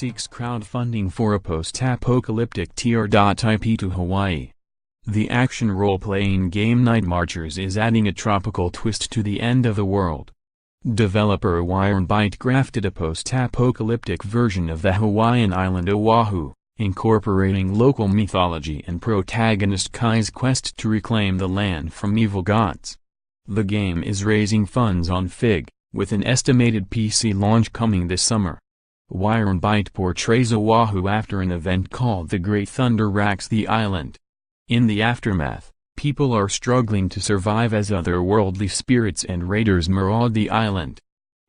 seeks crowdfunding for a post-apocalyptic tr.ip to Hawaii. The action role-playing game Nightmarchers is adding a tropical twist to the end of the world. Developer Wyrmbyte crafted a post-apocalyptic version of the Hawaiian island Oahu, incorporating local mythology and protagonist Kai's quest to reclaim the land from evil gods. The game is raising funds on Fig, with an estimated PC launch coming this summer. Wyrmbyte portrays Oahu after an event called the Great Thunder racks the island. In the aftermath, people are struggling to survive as otherworldly spirits and raiders maraud the island.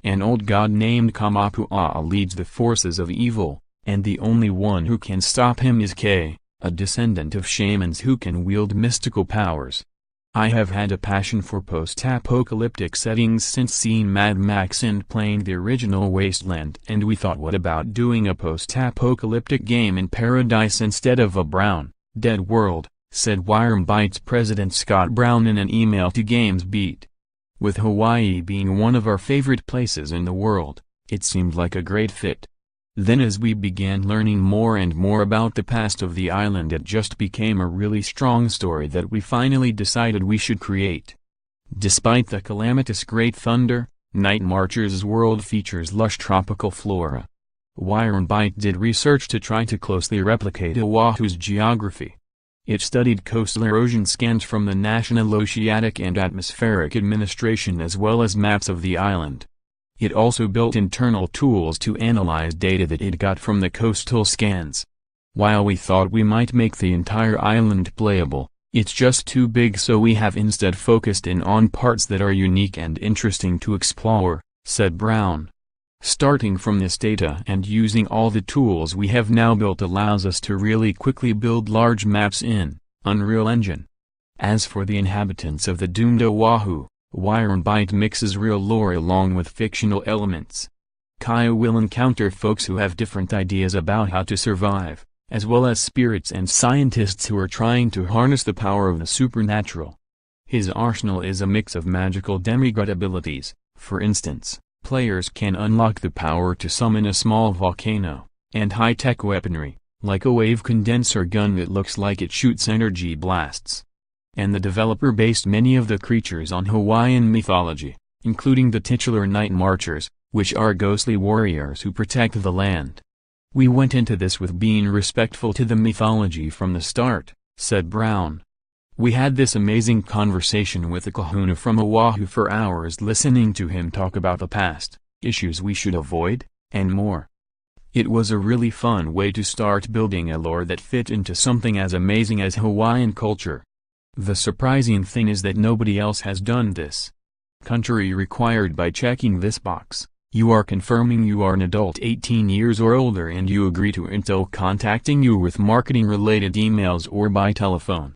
An old god named Kamapua'a leads the forces of evil, and the only one who can stop him is K, a descendant of shamans who can wield mystical powers. I have had a passion for post-apocalyptic settings since seeing Mad Max and playing the original Wasteland, and we thought, what about doing a post-apocalyptic game in paradise instead of a brown, dead world, said Wyrmbyte's president Scott Brown in an email to GamesBeat. With Hawaii being one of our favorite places in the world, it seemed like a great fit. Then as we began learning more and more about the past of the island, it just became a really strong story that we finally decided we should create. Despite the calamitous Great Thunder, Nightmarchers' world features lush tropical flora. Wyrmbyte did research to try to closely replicate Oahu's geography. It studied coastal erosion scans from the National Oceanic and Atmospheric Administration as well as maps of the island. It also built internal tools to analyze data that it got from the coastal scans. While we thought we might make the entire island playable, it's just too big, so we have instead focused in on parts that are unique and interesting to explore, said Brown. Starting from this data and using all the tools we have now built allows us to really quickly build large maps in Unreal Engine. As for the inhabitants of the doomed Oahu, Wyrmbyte mixes real lore along with fictional elements. Kai will encounter folks who have different ideas about how to survive, as well as spirits and scientists who are trying to harness the power of the supernatural. His arsenal is a mix of magical demigod abilities. For instance, players can unlock the power to summon a small volcano, and high-tech weaponry, like a wave condenser gun that looks like it shoots energy blasts. And the developer based many of the creatures on Hawaiian mythology, including the titular Nightmarchers, which are ghostly warriors who protect the land. We went into this with being respectful to the mythology from the start, said Brown. We had this amazing conversation with a kahuna from Oahu for hours, listening to him talk about the past, issues we should avoid, and more. It was a really fun way to start building a lore that fit into something as amazing as Hawaiian culture. The surprising thing is that nobody else has done this. Country required by checking this box. You are confirming you are an adult 18 years or older and you agree to Intel contacting you with marketing-related emails or by telephone.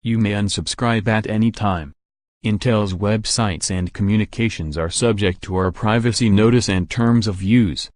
You may unsubscribe at any time. Intel's websites and communications are subject to our privacy notice and terms of use.